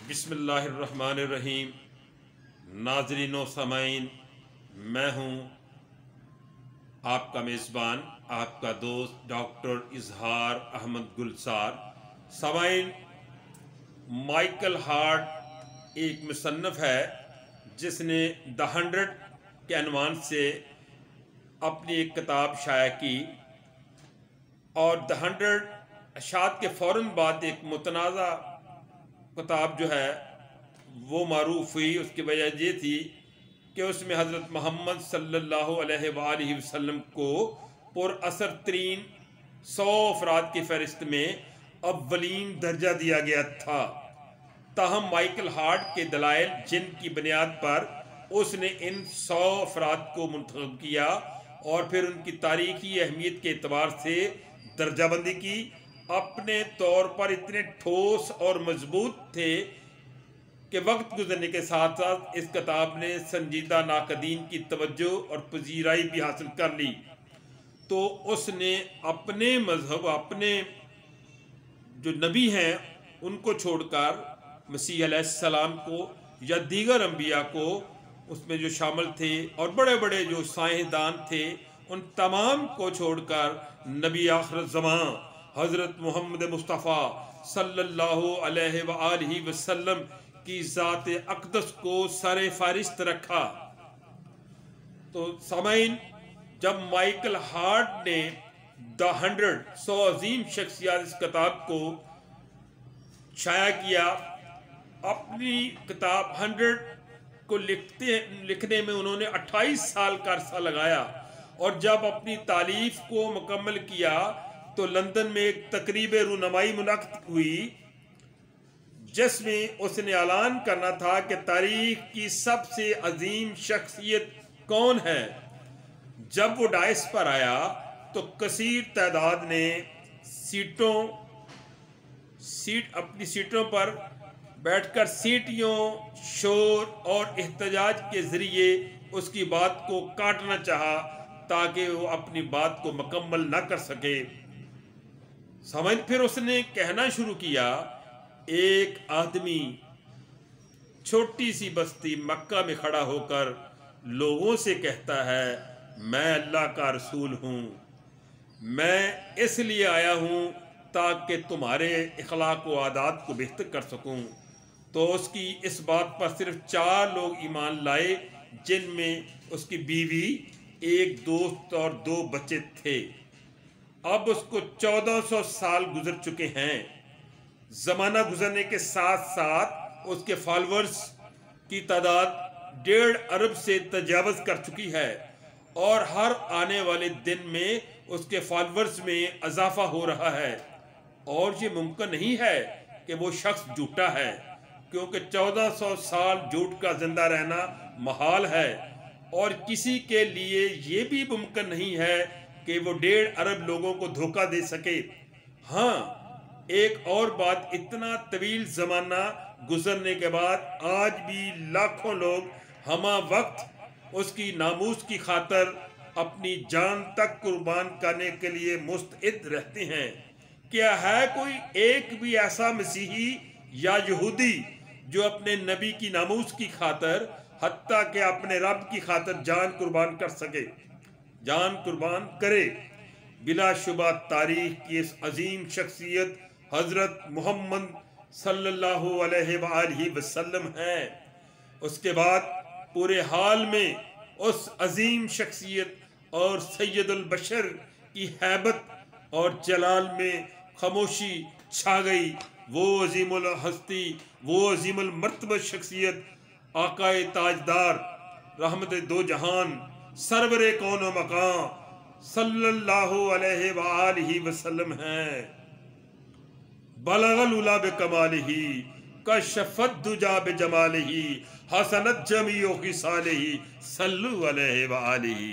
बिस्मिल्लाह अर्रहमान अर्रहीम। नाज़रीन व सामाईन, मैं हूँ आपका मेज़बान, आपका दोस्त डॉक्टर इजहार अहमद गुलजार। सामाईन, माइकल हार्ट एक मुसन्नफ़ है जिसने द 100 के अनवान से अपनी एक किताब शाया की और द 100 अशात के फ़ौरन बाद एक मुतनाज़ा किताब जो है वो मारूफ हुई। उसकी वजह ये थी कि उसमें हज़रत मोहम्मद सल्लल्लाहु अलैहि वसल्लम को पुरअसर तरीन 100 अफराद की फहरिस्त में अव्वलीन दर्जा दिया गया था। ताहम माइकल हार्ट के दलाइल जिनकी बुनियाद पर उसने इन 100 अफराद को मुंतखब किया और फिर उनकी तारीखी अहमियत के एतबार से दर्जाबंदी की, अपने तौर पर इतने ठोस और मजबूत थे कि वक्त गुजरने के साथ साथ इस किताब ने संजीदा नाकदीन की तवज्जो और पजीराई भी हासिल कर ली। तो उसने अपने मजहब, अपने जो नबी हैं उनको छोड़कर मसीह अलैहिस्सलाम को या दीगर अंबिया को उसमें जो शामिल थे और बड़े बड़े जो साइंसदान थे उन तमाम को छोड़कर नबी आखिर ज़मां हज़रत मोहम्मद मुस्तफ़ा सल्लल्लाहु अलैहि वसल्लम की ज़ात अक़दस को सरे फ़हरिस्त रखा। तो सामाईन, जब माइकल हार्ट ने द 100 अजीम शख्सियत इस किताब को शाया किया, अपनी किताब 100 को लिखने में उन्होंने 28 साल का अरसा लगाया और जब अपनी तालीफ को मुकम्मल किया तो लंदन में एक तकरीब रूनमाई मुनक़्क़िद हुई जिसमें उसने ऐलान करना था कि तारीख की सबसे अजीम शख्सियत कौन है। जब वो डाइस पर आया तो कसीर तादाद ने अपनी सीटों पर बैठकर सीटियों, शोर और एहतजाज के ज़रिए उसकी बात को काटना चाहा ताकि वो अपनी बात को मुकम्मल न कर सके। समझ फिर उसने कहना शुरू किया, एक आदमी छोटी सी बस्ती मक्का में खड़ा होकर लोगों से कहता है, मैं अल्लाह का रसूल हूँ, मैं इसलिए आया हूँ ताकि तुम्हारे इखलाक व आदात को बेहतर कर सकूँ। तो उसकी इस बात पर सिर्फ 4 लोग ईमान लाए, जिनमें उसकी बीवी, एक दोस्त और 2 बच्चे थे। अब उसको 1400 साल गुजर चुके हैं। ज़माना गुजरने के साथ साथ उसके फॉलोअर्स की तादाद 1.5 अरब से तजावज़ कर चुकी है और हर आने वाले दिन में उसके फॉलोअर्स में इजाफा हो रहा है। और ये मुमकिन नहीं है कि वो शख्स झूठा है, क्योंकि 1400 साल झूठ का जिंदा रहना महाल है और किसी के लिए ये भी मुमकिन नहीं है कि वो 1.5 अरब लोगों को धोखा दे सके। हाँ, एक और बात, इतना तवील ज़माना गुजरने के बाद आज भी लाखों लोग हमा वक्त उसकी नामूस की खातर अपनी जान तक कुर्बान करने के लिए मुस्तइद रहते हैं। क्या है कोई एक भी ऐसा मसीही या यहूदी जो अपने नबी की नामूस की खातर, हत्ता के अपने रब की खातर जान कुर्बान कर सके, जान कुर्बान करे? बिलाशुबा तारीख की इस अजीम शख्सियत हज़रत मोहम्मद सल्लल्लाहु अलैहि वसल्लम है। उसके बाद पूरे हाल में उस अजीम शख्सियत और सैयदुल बशर की हैबत और जलाल में खामोशी छा गई। वो अजीमुल हस्ती, वो अजीमुल मर्तबा शख्सियत आकाए ताजदार, रहमत दो जहान, सरवरे कौनो मकान सल्लल्लाहु अलैहि वसल्लम है। बलगल उला बिकमालिही, कशफत दुजा बिजमालिही, हसनत जमीओ खिसालिही, सल्लु अलैहि व आलिही।